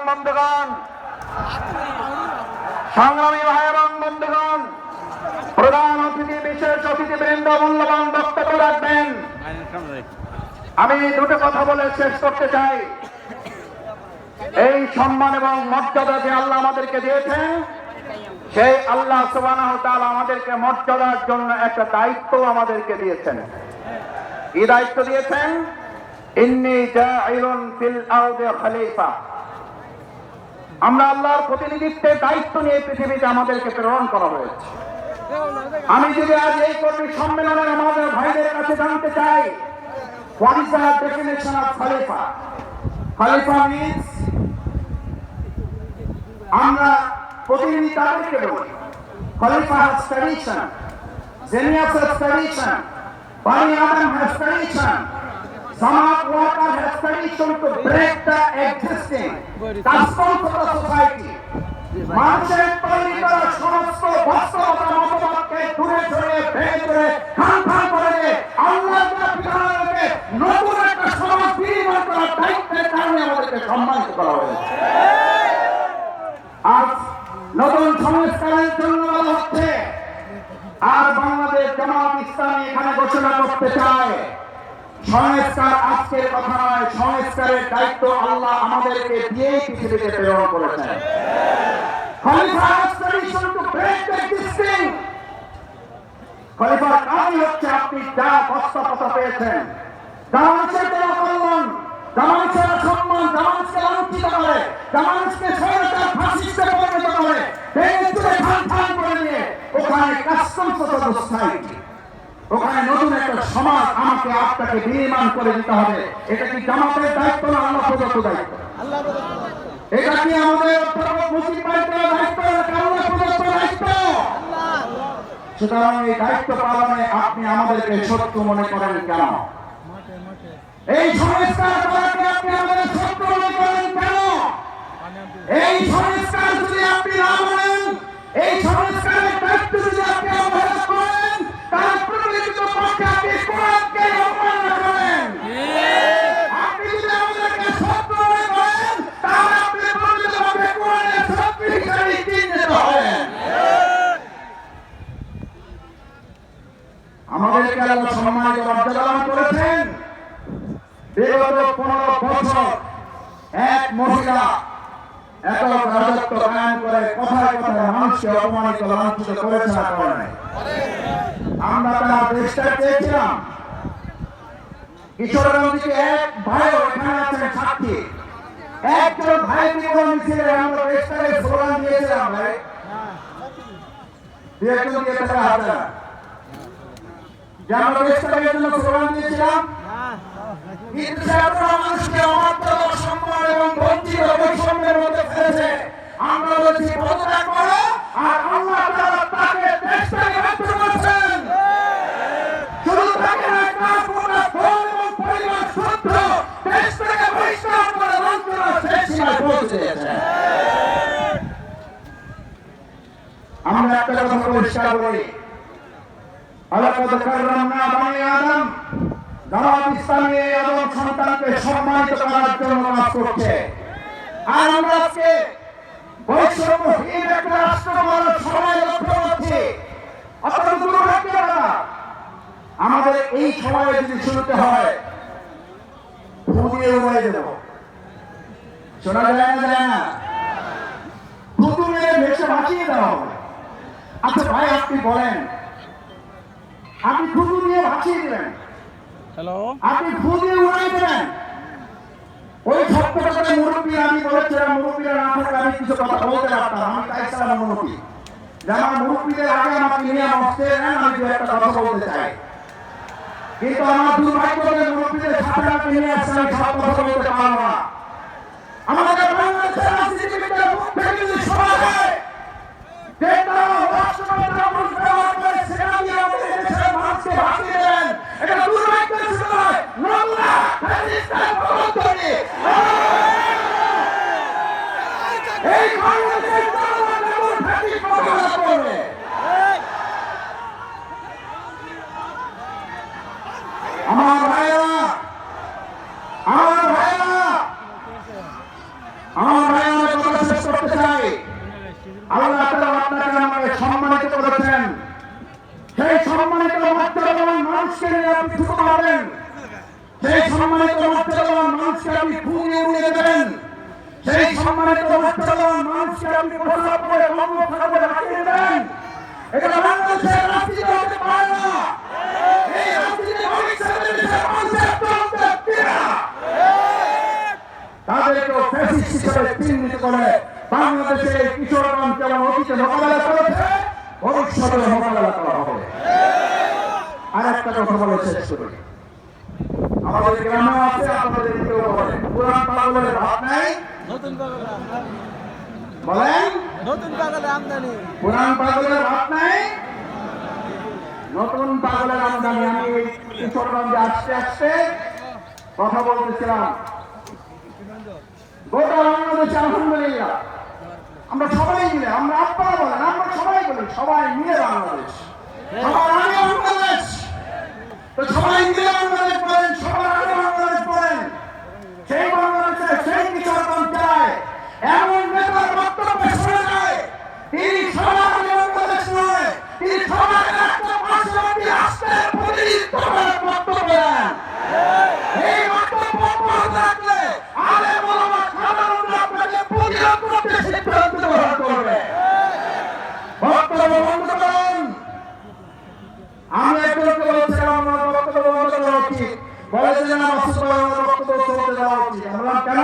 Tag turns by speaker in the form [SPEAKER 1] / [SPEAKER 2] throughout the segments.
[SPEAKER 1] বন্ধুগণ, সংগ্রামী ভাই এবং বন্ধুগণ, প্রধান অতিথি বিশেষ অতিথিবৃন্দ মূল্যবান বক্তব্য রাখবেন। আমি দুটো কথা বলে শেষ করতে চাই। এই সম্মান এবং মর্যাদা যে আল্লাহ আমাদেরকে দিয়েছেন, সেই আল্লাহ সুবহানাহু ওয়া তাআলা আমাদেরকে মর্যাদার জন্য একটা দায়িত্ব আমাদেরকে দিয়েছেন। কি দায়িত্ব দিয়েছেন? ইন্নী জাইলুন ফিল আরদি খলিফা। আমরা আল্লাহর প্রতিনিধিত্বের দায়িত্ব নিয়ে পৃথিবীতে আমাদেরকে প্রেরণ করা হয়েছে। আমি যদি আজ এই কর্মী সম্মেলনে আমাদের ভাইদের কাছে জানতে চাই, what is the definition of খলিফা? খলিফা মিন্স, আমরা প্রতিনিধি তাদেরকে বলি। খলিফা has tradition, genius has tradition, Bani Adam has tradition, Samat worker has tradition to break the existing customs of the society. মানুষের তৈরি করা সমস্ত বাস্তবতা মতবাদকে দূরে সরিয়ে ভেঙে চলে খান খান করে দিয়ে আল্লাহর বিধানকে নতুন একটা সমাজ বিনির্মাণ করার দায়িত্বের কারণে আমাদেরকে সম্মানিত করা হয়েছে। আজ নতুন সংস্কারের জন্য বলা হচ্ছে, আর বাংলাদেশ জামাত ইসলামী এখানে ঘোষণা করতে চায়, সংস্কার আজকের কথা নয়, সংস্কারের দায়িত্ব আল্লাহ আমাদেরকে দিয়েই পৃথিবীতে প্রেরণ করেছেন। খলিফার কাজই হচ্ছে আপনি যা বস্তা পেয়েছেন, জামানকে দেওয়া কল্যাণ, জামানকে সম্মান, জামানকে লাঞ্ছিত করে, জামানকে সরকার ফাঁসিতে পরিণত করে, ভেঙে চুরে খান খান করে দিয়ে ওখানে কাস্টমস অফ দ্য সোসাইটি, ওখানে নতুন একটা সমাজ আমাকে আপনাকে নির্মাণ করে দিতে হবে। এটা কি জামাতের দায়িত্ব না আল্লাহ প্রদত্ত দায়িত্ব? এটা কি আমাদের অধ্যাপক মুজিব ভাইয়ের দায়িত্ব না আল্লাহ প্রদত্ত দায়িত্ব? সুতরাং এই দায়িত্ব পালনে আপনি আমাদেরকে শত্রু মনে করেন কেন? এই সংস্কার করাকে আপনি আমাদের শত্রু মনে করেন কেন? এই সংস্কার যদি আপনি না মানেন, এই সংস্কারের দায়িত্ব যদি আপনি অবহেলা করেন, তার প্রতিনিধিত্ব পক্ষে আপনি কোরআনকে অবমাননা করেন। আপনি যদি আমাদেরকে শত্রু মনে করেন, তাহলে আপনি প্রতিনিধিত্বকে কোরআনের শত্রু হিসেবে চিহ্নিত হবেন। আমাদেরকে আল্লাহ সম্মানিত মর্যাদা দান করেছেন। বিগত 15 বছর এক মহিলা এত রাজত্ব কায়েম করে কথায় কথায় মানুষকে অপমানিত লাঞ্ছিত করেছে না করে নাই? আমরা তার দেশটা চেয়েছিলাম। কিশোরগঞ্জে এক ভাই এখানে আছেন সাক্ষী, একজন ভাই বিরোধী মিছিলে আমরা দেশটাকে স্লোগান দিয়েছিলাম। ভাই একজন দিয়ে টাকা হাতে না যে আমরা দেশটাকে জন্য স্লোগান দিয়েছিলাম, কিন্তু মানুষকে অমাত্র সম্মান এবং বঞ্চিত বৈষম্যের মধ্যে ফেলেছে। আমরা বলছি পদত্যাগ করো, আর আল্লাহ তাআলা তাকে দেশ থেকে মুক্ত করেছেন। শুধু তাকে না, তার পুরো দল এবং পরিবার সূত্র দেশ থেকে বহিষ্কার করে লাঞ্ছনা শেষ সীমায় পৌঁছে দিয়েছে। আমরা একটা কথা পরিষ্কার করি, আলাকাদ কাররামনা বানি আদম। জামাত ইসলামী আদম সন্তানকে সম্মানিত করার জন্য কাজ করছে। আর আমরা আজকে বৈষম্যহীন একটা রাষ্ট্র গড়ার সময় লক্ষ্য করছি। অত্যন্ত দুর্ভাগ্যের কথা, আমাদের এই সময়ে যদি শুরুতে হয় ভুলিয়ে উড়ে দেব, শোনা যায় না? যায় না? থুতু মেরে ভেসে ভাসিয়ে দেওয়া হবে। আচ্ছা ভাই, আপনি বলেন, আপনি থুতু দিয়ে ভাসিয়ে দিলেন, আপনি ফু দিয়ে উড়াই দেবেন। ওই সত্যটা মুরব্বী, আমি বলেছিলাম মুরব্বীরা না থাকলে আমি কিছু কথা বলতে পারতাম। আমি চাইছিলাম অনুমতি যে আমার মুরব্বীদের আগে আমাকে নিয়ে মস্তে নেন, আমি দু একটা কথা বলতে চাই। কিন্তু আমার দুর্ভাগ্য যে মুরব্বীদের সাথে আমাকে নিয়ে আসছে, আমি সব কথা বলতে পারবো না। আমাদের বাংলাদেশের রাজনীতিবিদদের মুখ থেকে যদি শোনা যায় যে তারা রাষ্ট্রপতিরা মুর্শিদাবাদ করে সেনা দিয়ে আমাদের দেশের মানুষকে ভাসিয়ে দেন, এটা দুর্ভাগ্যের বিষয়। নোংরা ফ্যাসিস্টের প্রবর্তনী এই বাংলাদেশের জনগণ এমন ফ্যাসিস্ট মোকাবেলা করবে। আমার ভাইয়েরা, আমার ভাইয়েরা, আমার ভাইয়েরা বলতে চাই, আল্লাহ তাআলা আপনাকে আমাকে সম্মানিত করেছেন। সেই সম্মানিত মর্যাদাবান মানুষকে নিয়ে আপনি ছুটো মারবেন, সেই সম্মানিত মর্যাদাবান মানুষকে আপনি খুঁজে উড়িয়ে দেবেন, সেই সম্মানিত মর্যাদাবান মানুষকে আপনি প্রস্তাব করে বঙ্গোপসাগরে রাখিয়ে দেবেন। এটা বাংলাদেশের রাজনীতি হতে পারে না। এই রাজনীতি ভবিষ্যতের দেশের মানুষের চলতে দিবে না। তাদেরকেও ফ্যাসিস্ট হিসেবে চিহ্নিত করে বাংলাদেশের কিশোরগঞ্জ যেমন অতীতে মোকাবেলা করেছে, ভবিষ্যতে মোকাবেলা করা হবে। আর একটা কথা বলে শেষ করি, আমাদের গ্রামে আছে, আপনাদের কেউ বলে পুরান পাগলের ভাত নাই,
[SPEAKER 2] নতুন পাগলের আমদানি
[SPEAKER 1] বলেন
[SPEAKER 2] নতুন পাগলের আমদানি,
[SPEAKER 1] পুরান পাগলের ভাত নাই, নতুন পাগলের আমদানি। আমি কিশোরগঞ্জে আসতে আসতে কথা বলতেছিলাম, গোটা বাংলাদেশে আলহামদুলিল্লাহ আমরা সবাই মিলে, আমরা আপনারা বলেন, আমরা সবাই বলি, সবাই মিলে বাংলাদেশ, সবার আগে বাংলাদেশ। তো সবাই মিলে বাংলাদেশ বলেন, সবার আগে বাংলাদেশ বলেন। সেই বাংলাদেশে সেই কিশোরগঞ্জ জেলায় এমন নেতার বক্তব্য শোনা যায়, তিনি সবার আগে বাংলাদেশ নয়, তিনি সবার একটা পার্শ্ববর্তী রাষ্ট্রের প্রতিনিধিত্ব করার বক্তব্য দেন। এই বক্তব্য অব্যাহত রাখলে আলেম ওলামা সাধারণরা আপনাকে প্রতিরোধ করতে সিদ্ধান্ত গ্রহণ করবে। বক্তব্য বন্ধ করুন। আমি একজনকে বলছিলাম আমার বক্তব্য বন্ধ করা উচিত, বলেছিলেন আমার বক্তব্য চলতে দেওয়া উচিত। আমরা কেন?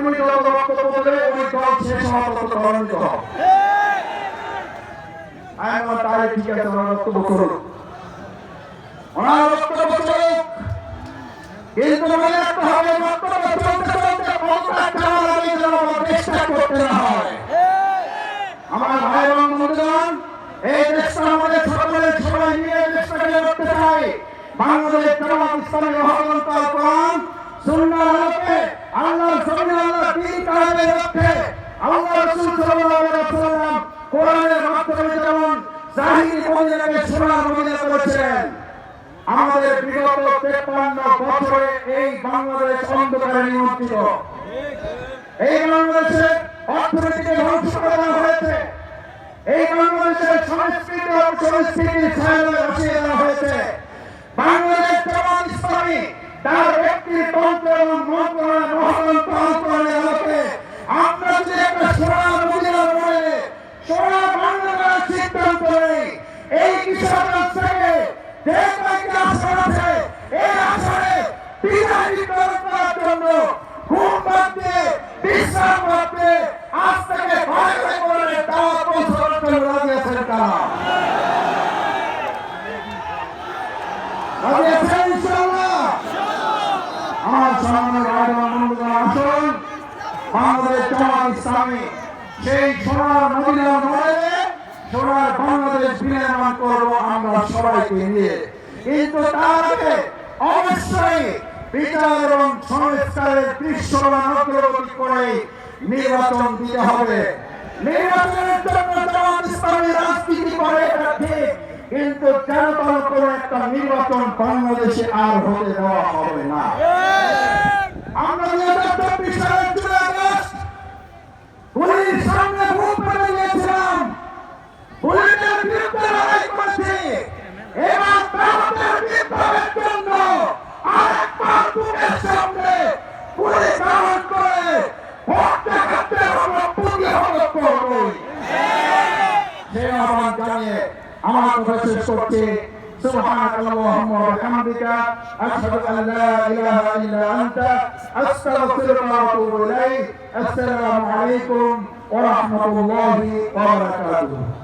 [SPEAKER 1] উনি যত বক্তব্য দেবে ওই দল শেষ হওয়া তত ত্বরান্বিত হবে। আমি বললাম তাহলে ঠিক আছে, ওনার বক্তব্য করুন, ওনার বক্তব্য চলুক, কিন্তু মনে রাখতে হবে বক্তব্য চলতে চলতে ক্ষমতা চাওয়ার আগে যেন চেষ্টা করতে না হয়। আমার ভাই এবং বন্ধুগণ, এই দেশটা আমাদের সকলের, সবাই মিলে দেশটাকে করতে চাই। বাংলাদেশ জামাত ইসলামী মহাগ্রন্থ কোরআন সুন্নাহর আলোকে আল্লাহর জমিনে আল্লাহর দ্বীন কায়েমের লক্ষ্যে আল্লাহ রাসূল সাল্লাল্লাহু আলাইহি ওয়াসাল্লাম কোরআনের মাধ্যমে যেমন জাহিরি মদিনাকে সোনার মদিনা করেছিলেন, আমাদের বিগত 53 বছরে এই বাংলাদেশ অন্ধকারে নিমজ্জিত। এই বাংলাদেশের অর্থনীতিকে ধ্বংস করে দেওয়া হয়েছে, এই বাংলাদেশের সংস্কৃতি ও সংস্কৃতির ছায়াতলে ভাসিয়ে দেওয়া হয়েছে। বাংলাদেশ জামাত ইসলামী তার ব্যক্তিতন্ত্র এবং মহাগ্রন্থ আলোচনার আলোকে আমরা যদি একটা সোনার মদিনার বলে সোনার বাংলার সিদ্ধান্ত নেই, এই কিশোরগঞ্জ থেকে যে কয়েকটি আসন আছে, এই আসনে বিজয় বিতরণ করার জন্য ঘুম বাদ দিয়ে, বিশ্রাম বাদ দিয়ে আজ থেকে ঘরে ঘরে করে দাওয়াত পৌঁছানোর জন্য রাজি আছেন কারা? রাজি আছেন ইনশাআল্লাহ? আমার সামনে বন্ধুগণ আসুন, বাংলাদেশ জামাত ইসলামী সেই সোনার মদিনার মডেলে সোনার বাংলাদেশ বিনির্মাণ করবো আমরা সবাইকে নিয়ে। কিন্তু তার আগে অবশ্যই বিচার এবং সংস্কারের দৃশ্যমান অগ্রগতি করে নির্বাচন দিতে হবে। নির্বাচনের জন্য জামাত ইসলামী রাজনীতি করে এটা ঠিক, কিন্তু যেন তার কোনো একটা নির্বাচন বাংলাদেশে আর হতে দেওয়া হবে না। আমরা 2024 সালের জুলাই আগস্ট পুলিশ সামনে মুখ পেতে দিয়েছিলাম, পুলিশের বিরুদ্ধে লড়াই করেছি, এবার ভারতের বিপ্লবের জন্য আরেকবার বুকের সামনে পুলিশ ধারণ করে ভোট দেখাতে আমরা প্রতিহত করবই। সে আহ্বান জানিয়ে আমার কথা শেষ করছি। সুবহানাকাল্লাহুম্মা ওয়া বিহামদিকা আশহাদু আল লা ইলাহা ইল্লা আনতা আস্তাগফিরুকা ওয়া আতুবু ইলাইক। আসসালামু আলাইকুম ওয়া রাহমাতুল্লাহি ওয়া বারাকাতুহু।